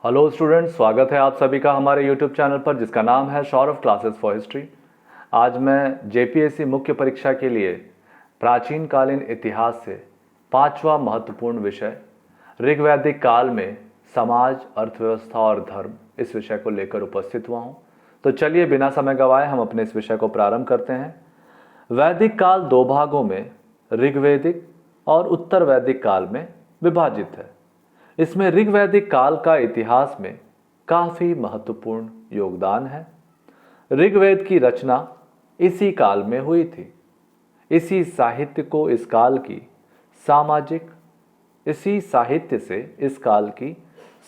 Hello students, स्वागत है आप सभी का हमारे यूट्यूब चैनल पर जिसका नाम है सौरभ क्लासेस फॉर हिस्ट्री। आज मैं जेपीएससी मुख्य परीक्षा के लिए प्राचीन कालीन इतिहास से पांचवा महत्वपूर्ण विषय ऋग्वैदिक काल में समाज, अर्थव्यवस्था और धर्म इस विषय को लेकर उपस्थित हुआ हूँ। तो चलिए बिना समय गंवाए हम अपने इस विषय को प्रारंभ करते हैं। वैदिक काल दो भागों में ऋग्वैदिक और उत्तर वैदिक काल में विभाजित है। इसमें ऋग्वैदिक काल का इतिहास में काफी महत्वपूर्ण योगदान है। ऋग्वेद की रचना इसी काल में हुई थी। इसी साहित्य से इस काल की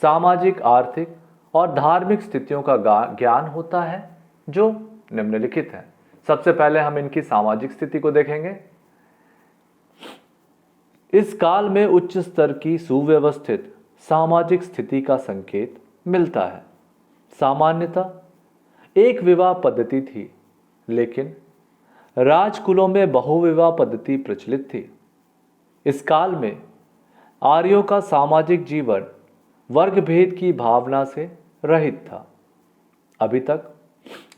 सामाजिक, आर्थिक और धार्मिक स्थितियों का ज्ञान होता है जो निम्नलिखित है। सबसे पहले हम इनकी सामाजिक स्थिति को देखेंगे। इस काल में उच्च स्तर की सुव्यवस्थित सामाजिक स्थिति का संकेत मिलता है। सामान्यतः एक विवाह पद्धति थी, लेकिन राजकुलों में बहुविवाह पद्धति प्रचलित थी। इस काल में आर्यों का सामाजिक जीवन वर्ग भेद की भावना से रहित था। अभी तक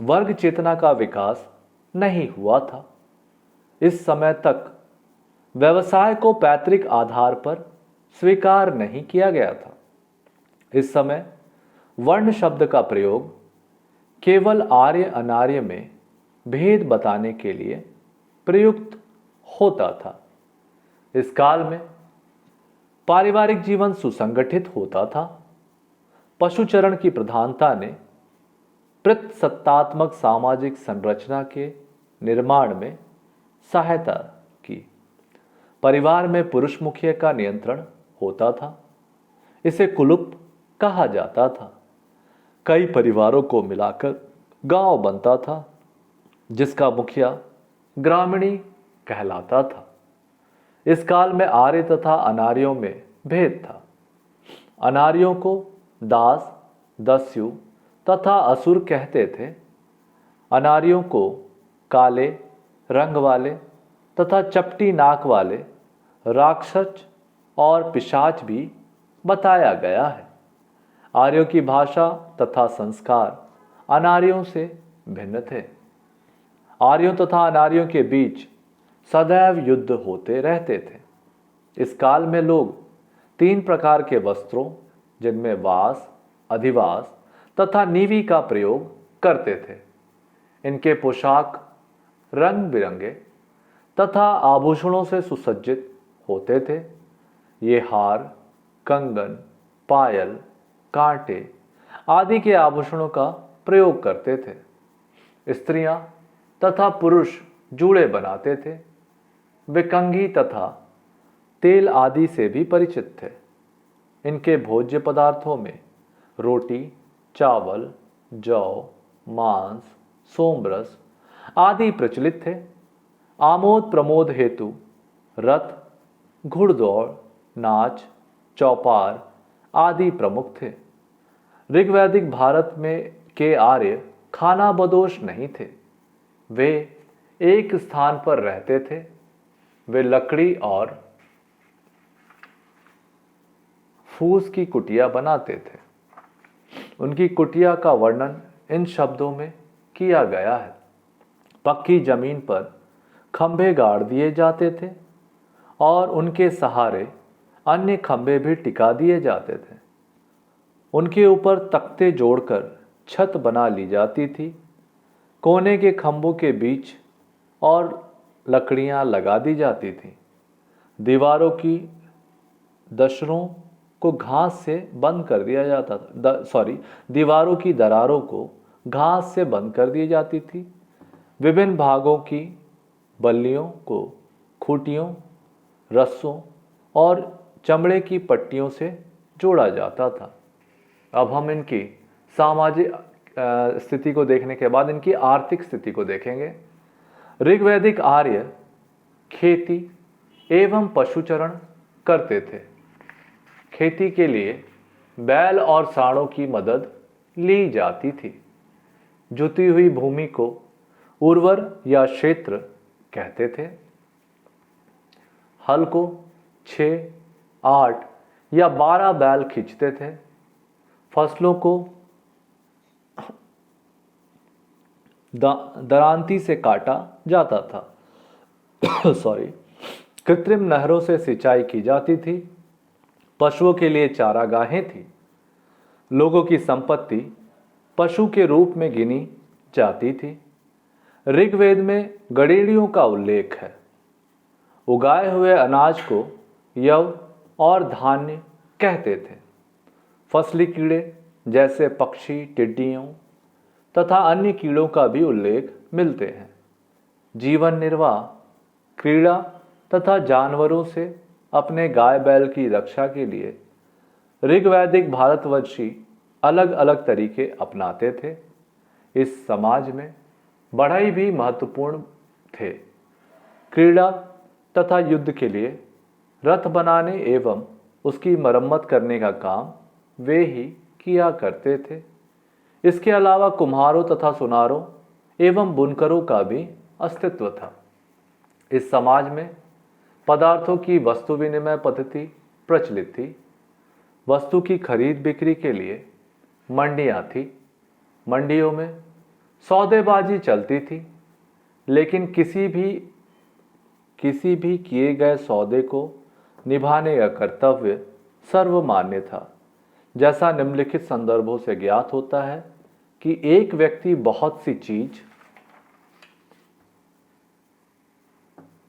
वर्ग चेतना का विकास नहीं हुआ था। इस समय तक व्यवसाय को पैतृक आधार पर स्वीकार नहीं किया गया था। इस समय वर्ण शब्द का प्रयोग केवल आर्य अनार्य में भेद बताने के लिए प्रयुक्त होता था। इस काल में पारिवारिक जीवन सुसंगठित होता था। पशुचरण की प्रधानता ने प्रतसत्तात्मक सामाजिक संरचना के निर्माण में सहायता की। परिवार में पुरुष मुखिया का नियंत्रण होता था। इसे कुलुप कहा जाता था। कई परिवारों को मिलाकर गांव बनता था, जिसका मुखिया ग्रामीणी कहलाता था। इस काल में आर्य तथा अनार्यों में भेद था। अनार्यों को दास, दस्यु तथा असुर कहते थे। अनार्यों को काले रंग वाले तथा चपटी नाक वाले राक्षस और पिशाच भी बताया गया है। आर्यों की भाषा तथा संस्कार अनार्यों से भिन्न थे। आर्यों तथा अनार्यों के बीच सदैव युद्ध होते रहते थे। इस काल में लोग तीन प्रकार के वस्त्रों, जिनमें वास, अधिवास तथा नीवी का प्रयोग करते थे। इनके पोशाक रंग बिरंगे तथा आभूषणों से सुसज्जित होते थे। ये हार, कंगन, पायल, कांटे आदि के आभूषणों का प्रयोग करते थे। स्त्रियां तथा पुरुष जूड़े बनाते थे। वे कंघी तथा तेल आदि से भी परिचित थे। इनके भोज्य पदार्थों में रोटी, चावल, जौ, मांस, सोमरस आदि प्रचलित थे। आमोद प्रमोद हेतु रथ, घुड़दौड़, नाच, चौपार आदि प्रमुख थे। ऋग्वैदिक भारत में के आर्य खानाबदोश नहीं थे। वे एक स्थान पर रहते थे। वे लकड़ी और फूस की कुटिया बनाते थे। उनकी कुटिया का वर्णन इन शब्दों में किया गया है। पक्की जमीन पर खंभे गाड़ दिए जाते थे और उनके सहारे अन्य खंभे भी टिका दिए जाते थे। उनके ऊपर तख्ते जोड़कर छत बना ली जाती थी। कोने के खंभों के बीच और लकड़ियां लगा दी जाती थीं। दीवारों की दशरों को घास से बंद कर दिया जाता था। दीवारों की दरारों को घास से बंद कर दी जाती थी। विभिन्न भागों की बल्लियों को खूंटियों, रस्सों और चमड़े की पट्टियों से जोड़ा जाता था। अब हम इनकी सामाजिक स्थिति को देखने के बाद इनकी आर्थिक स्थिति को देखेंगे। ऋग्वैदिक आर्य खेती एवं पशुचरण करते थे। खेती के लिए बैल और सांडों की मदद ली जाती थी। जुती हुई भूमि को उर्वर या क्षेत्र कहते थे। हल को 6, 8 या 12 बैल खींचते थे। फसलों को दरांती से काटा जाता था। सॉरी। कृत्रिम नहरों से सिंचाई की जाती थी। पशुओं के लिए चारागाहें थी। लोगों की संपत्ति पशु के रूप में गिनी जाती थी। ऋग्वेद में गड़ेड़ियों का उल्लेख है। उगाए हुए अनाज को यव और धान्य कहते थे। फसली कीड़े जैसे पक्षी, टिड्डियों तथा अन्य कीड़ों का भी उल्लेख मिलते हैं। जीवन निर्वाह, क्रीड़ा तथा जानवरों से अपने गाय बैल की रक्षा के लिए ऋग्वैदिक भारतवर्षी अलग अलग तरीके अपनाते थे। इस समाज में बढ़ई भी महत्वपूर्ण थे। क्रीड़ा तथा युद्ध के लिए रथ बनाने एवं उसकी मरम्मत करने का काम वे ही किया करते थे। इसके अलावा कुम्हारों तथा सुनारों एवं बुनकरों का भी अस्तित्व था। इस समाज में पदार्थों की वस्तु विनिमय पद्धति प्रचलित थी। वस्तु की खरीद बिक्री के लिए मंडियां थी। मंडियों में सौदेबाजी चलती थी, लेकिन किसी भी किए गए सौदे को निभाने का कर्तव्य सर्वमान्य था। जैसा निम्नलिखित संदर्भों से ज्ञात होता है कि एक व्यक्ति बहुत सी चीज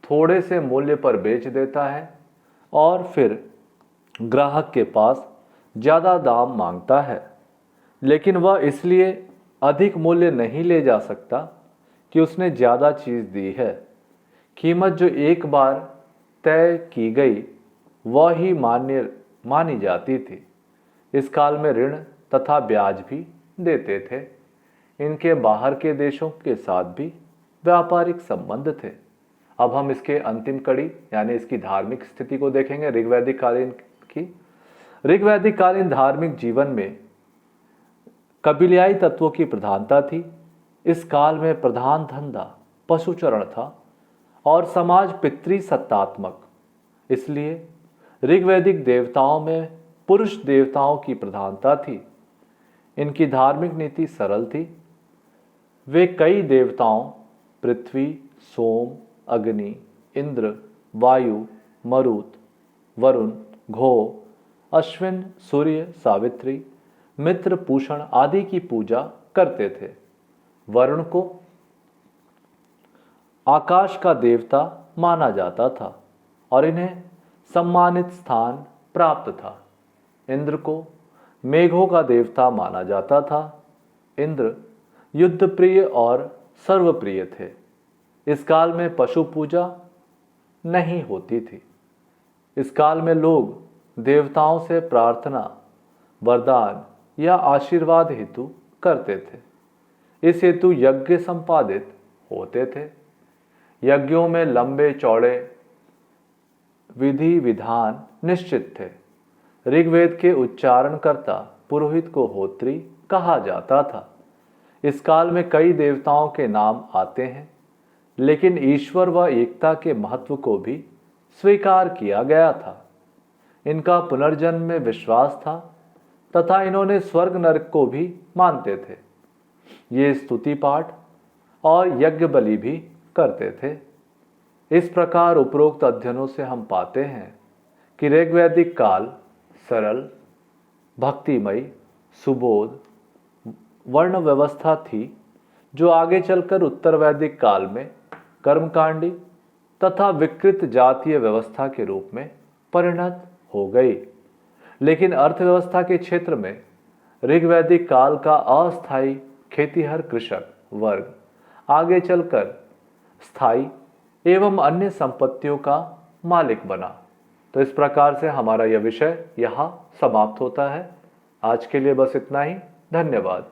थोड़े से मूल्य पर बेच देता है और फिर ग्राहक के पास ज्यादा दाम मांगता है, लेकिन वह इसलिए अधिक मूल्य नहीं ले जा सकता कि उसने ज्यादा चीज दी है। कीमत जो एक बार तय की गई वह ही मानी जाती थी। इस काल में ऋण तथा ब्याज भी देते थे। इनके बाहर के देशों के साथ भी व्यापारिक संबंध थे। अब हम इसके अंतिम कड़ी यानी इसकी धार्मिक स्थिति को देखेंगे ऋग्वैदिक कालीन की। ऋग्वैदिक कालीन धार्मिक जीवन में कबीलाई तत्वों की प्रधानता थी। इस काल में प्रधान धंधा पशुचरण था और समाज पितृसत्तात्मक। इसलिए ऋग्वैदिक देवताओं में पुरुष देवताओं की प्रधानता थी। इनकी धार्मिक नीति सरल थी। वे कई देवताओं पृथ्वी, सोम, अग्नि, इंद्र, वायु, मरुत, वरुण, घो, अश्विन, सूर्य, सावित्री, मित्र, पूषण आदि की पूजा करते थे। वरुण को आकाश का देवता माना जाता था और इन्हें सम्मानित स्थान प्राप्त था। इंद्र को मेघों का देवता माना जाता था। इंद्र युद्ध प्रिय और सर्वप्रिय थे। इस काल में पशु पूजा नहीं होती थी। इस काल में लोग देवताओं से प्रार्थना, वरदान या आशीर्वाद हेतु करते थे। इस हेतु यज्ञ संपादित होते थे। यज्ञों में लंबे चौड़े विधि विधान निश्चित थे। ऋग्वेद के उच्चारणकर्ता पुरोहित को होत्री कहा जाता था। इस काल में कई देवताओं के नाम आते हैं, लेकिन ईश्वर व एकता के महत्व को भी स्वीकार किया गया था। इनका पुनर्जन्म में विश्वास था तथा इन्होंने स्वर्ग नरक को भी मानते थे। ये स्तुति पाठ और यज्ञ बलि भी करते थे। इस प्रकार उपरोक्त अध्ययनों से हम पाते हैं कि ऋग्वैदिक काल सरल, भक्तिमय, सुबोध वर्ण व्यवस्था थी, जो आगे चलकर उत्तर वैदिक काल में कर्मकांडी तथा विकृत जातीय व्यवस्था के रूप में परिणत हो गई। लेकिन अर्थव्यवस्था के क्षेत्र में ऋग्वैदिक काल का अस्थायी खेतीहर कृषक वर्ग आगे चलकर स्थायी एवं अन्य संपत्तियों का मालिक बना। तो इस प्रकार से हमारा यह विषय यहाँ समाप्त होता है। आज के लिए बस इतना ही। धन्यवाद।